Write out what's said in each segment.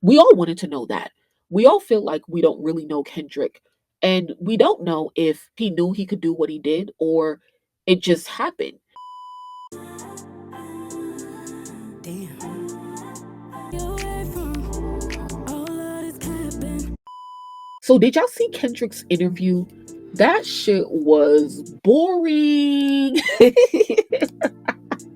We all wanted to know that. We all feel like we don't really know Kendrick. And we don't know if he knew he could do what he did or it just happened. So did y'all see Kendrick's interview? That shit was boring.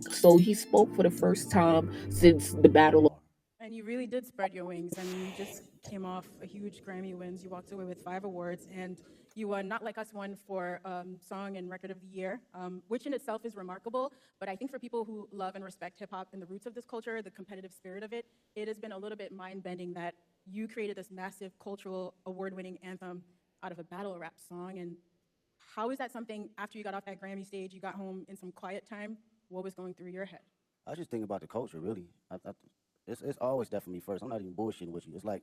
So he spoke for the first time since the battle. And you really did spread your wings. I mean, you just came off a huge Grammy wins. You walked away with 5 awards, and you won Not Like Us won for Song and Record of the Year, which in itself is remarkable. But I think for people who love and respect hip hop and the roots of this culture, the competitive spirit of it, it has been a little bit mind bending that you created this massive cultural award winning anthem out of a battle rap song. And how is that something after you got off that Grammy stage, you got home in some quiet time? What was going through your head? I just think about the culture, really. It's always that for me first. I'm not even bullshitting with you. It's like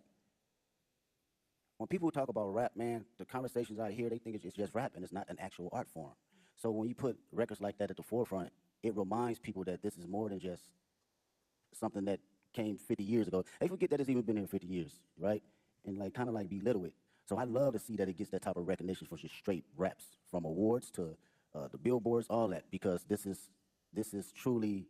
when people talk about rap, man, the conversations I hear, they think it's just rap and it's not an actual art form. So when you put records like that at the forefront, it reminds people that this is more than just something that came 50 years ago. They forget that it's even been here 50 years, right? And like kind of like belittle it. So I love to see that it gets that type of recognition for just straight raps, from awards to the billboards, all that, because this is truly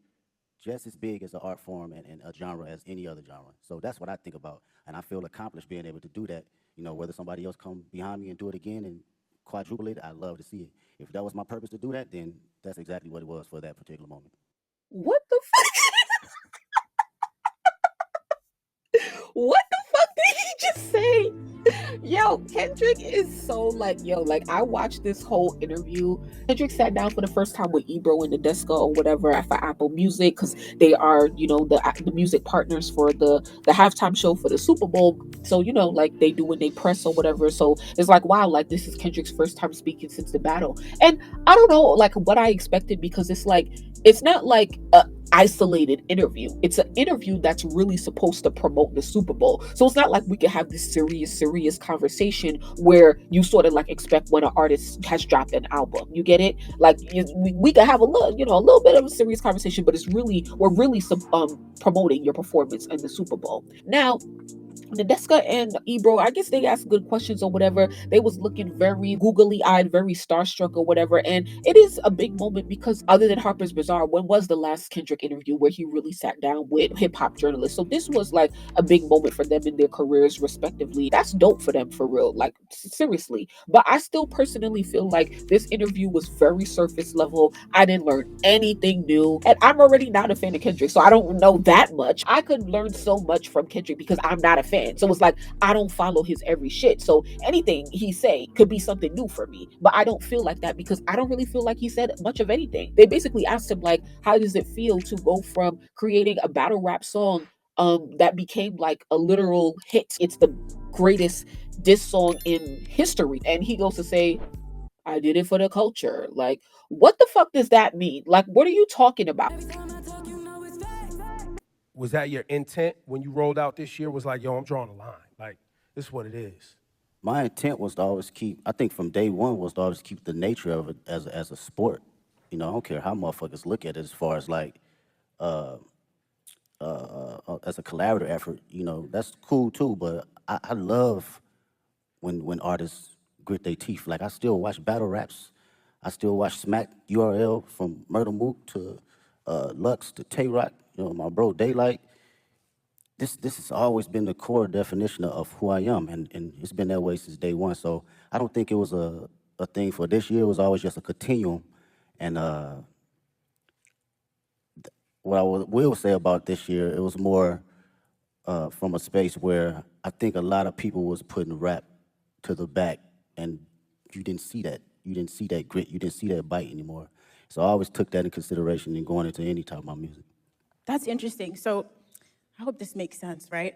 just as big as an art form and a genre as any other genre. So that's what I think about, and I feel accomplished being able to do that. You know, whether somebody else come behind me and do it again and quadruple it, I love to see it. If that was my purpose to do that, then that's exactly what it was for that particular moment. What the what the fuck did he just say? Yo, Kendrick is so like, yo, like I watched this whole interview. Kendrick sat down for the first time with Ebro and the Deska or whatever for Apple Music because they are, the music partners for the halftime show for the Super Bowl. So, like they do when they press or whatever. So it's like, wow, like this is Kendrick's first time speaking since the battle. And I don't know like what I expected because it's like it's not like a isolated interview. It's an interview that's really supposed to promote the Super Bowl. So it's not like we could have this serious conversation where you sort of like expect when an artist has dropped an album. You get it? Like we could have a little bit of a serious conversation, but we're really promoting your performance in the Super Bowl. Now, Nadeska and Ebro, I guess they asked good questions or whatever. They was looking very googly eyed, very starstruck or whatever. And it is a big moment because other than Harper's Bazaar, when was the last Kendrick interview where he really sat down with hip hop journalists? So this was like a big moment for them in their careers respectively. That's dope for them for real, like seriously. But I still personally feel like this interview was very surface level. I didn't learn anything new. And I'm already not a fan of Kendrick, so I don't know that much. I could learn so much from Kendrick because I'm not a fan. So it's like I don't follow his every shit. So anything he say could be something new for me. But I don't feel like that because I don't really feel like he said much of anything. They basically asked him like, how does it feel to go from creating a battle rap song that became like a literal hit? It's the greatest diss song in history. And he goes to say, I did it for the culture. Like, what the fuck does that mean? Like, what are you talking about? Was that your intent when you rolled out this year? Was like, yo, I'm drawing a line. Like, this is what it is. My intent was to always keep, I think from day one, was to always keep the nature of it as a sport. You know, I don't care how motherfuckers look at it as far as like, as a collaborative effort, you know, that's cool too, but I love when artists grit their teeth. Like I still watch battle raps. I still watch Smack URL from Murder Mook to Lux to Tay Rock, you know, my bro Daylight. This has always been the core definition of who I am, and it's been that way since day one. So I don't think it was a thing for this year. It was always just a continuum. And what I will say about this year, it was more from a space where I think a lot of people was putting rap to the back, and you didn't see that. You didn't see that grit. You didn't see that bite anymore. So I always took that in consideration in going into any type of my music. That's interesting. So I hope this makes sense, right?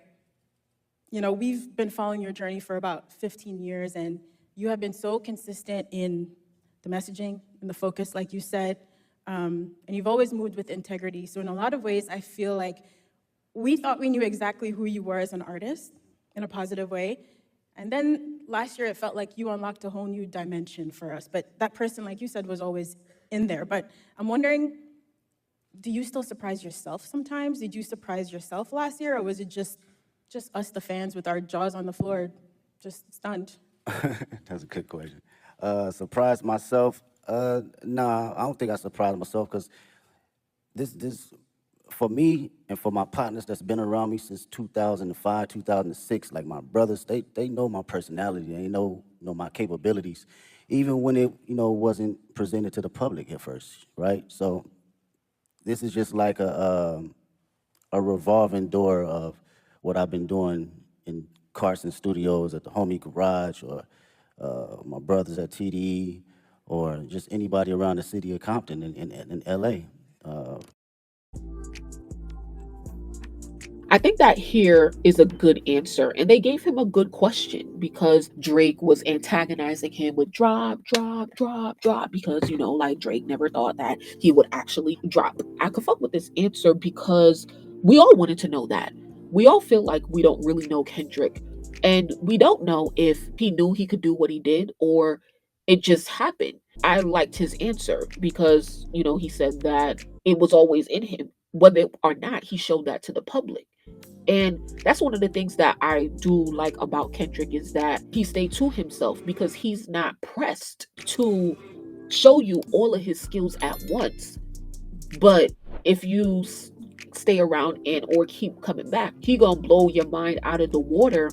You know, we've been following your journey for about 15 years, and you have been so consistent in the messaging and the focus, like you said, and you've always moved with integrity. So in a lot of ways, I feel like we thought we knew exactly who you were as an artist in a positive way. And then last year, it felt like you unlocked a whole new dimension for us. But that person, like you said, was always in there. But I'm wondering, do you still surprise yourself sometimes? Did you surprise yourself last year, or was it just Just us, the fans, with our jaws on the floor, just stunned. That's a good question. Surprised myself? Nah, I don't think I surprised myself because this for me and for my partners that's been around me since 2005, 2006, like my brothers, they know my personality, they know my capabilities, even when it wasn't presented to the public at first, right? So this is just like a revolving door of what I've been doing in Carson Studios at the Homie Garage or my brothers at TDE or just anybody around the city of Compton in LA. I think that here is a good answer. And they gave him a good question because Drake was antagonizing him with drop, drop, drop, drop. Because, like Drake never thought that he would actually drop. I could fuck with this answer because we all wanted to know that. We all feel like we don't really know Kendrick. And we don't know if he knew he could do what he did or it just happened. I liked his answer because, he said that it was always in him. Whether or not he showed that to the public. And that's one of the things that I do like about Kendrick is that he stayed to himself because he's not pressed to show you all of his skills at once. But if you stay around and or keep coming back, he gonna blow your mind out of the water.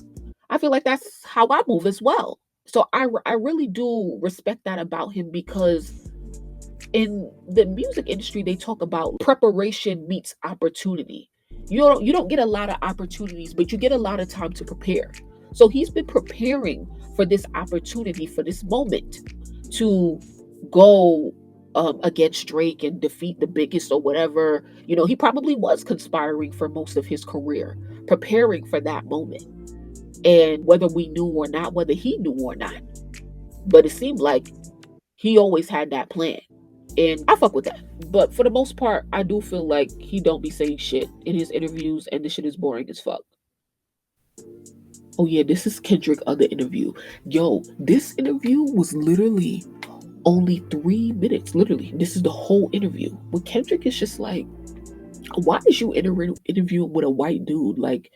I feel like that's how I move as well. So I really do respect that about him because in the music industry they talk about preparation meets opportunity. You don't get a lot of opportunities, but you get a lot of time to prepare. So he's been preparing for this opportunity, for this moment to go against Drake and defeat the biggest or whatever. He probably was conspiring for most of his career, preparing for that moment. And whether we knew or not, whether he knew or not, but it seemed like he always had that plan. And I fuck with that. But for the most part, I do feel like he don't be saying shit in his interviews and this shit is boring as fuck. Oh yeah, this is Kendrick other interview. Yo, this interview was literally only 3 minutes. Literally, this is the whole interview. But Kendrick is just like, why is you interviewing with a white dude? Like,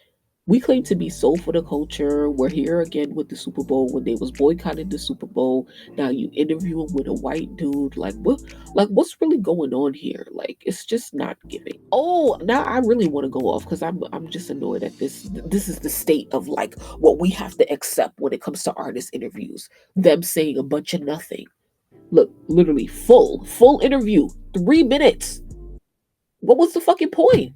we claim to be soul for the culture. We're here again with the Super Bowl when they was boycotting the Super Bowl. Now you interviewing with a white dude. Like what? Like what's really going on here? Like it's just not giving. Oh, now I really want to go off because I'm just annoyed at this. This is the state of like what we have to accept when it comes to artist interviews. Them saying a bunch of nothing. Look, literally full interview, 3 minutes. What was the fucking point?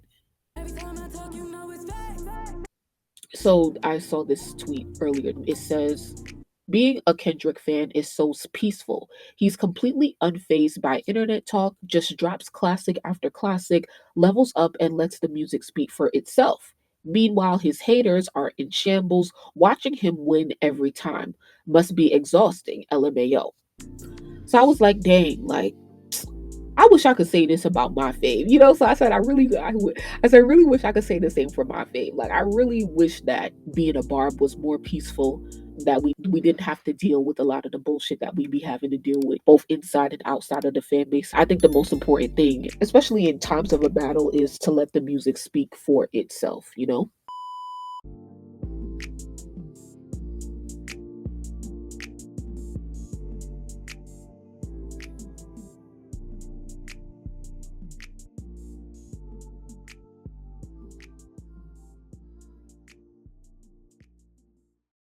So I saw this tweet earlier. It says, being a Kendrick fan is so peaceful. He's completely unfazed by internet talk, just drops classic after classic, levels up, and lets the music speak for itself. Meanwhile, his haters are in shambles, watching him win every time. Must be exhausting, LMAO. So I was like, dang, like, I wish I could say this about my fave, So I said I said I really wish I could say the same for my fave. Like I really wish that being a barb was more peaceful. That we didn't have to deal with a lot of the bullshit that we be having to deal with, both inside and outside of the fan base. I think the most important thing, especially in times of a battle, is to let the music speak for itself.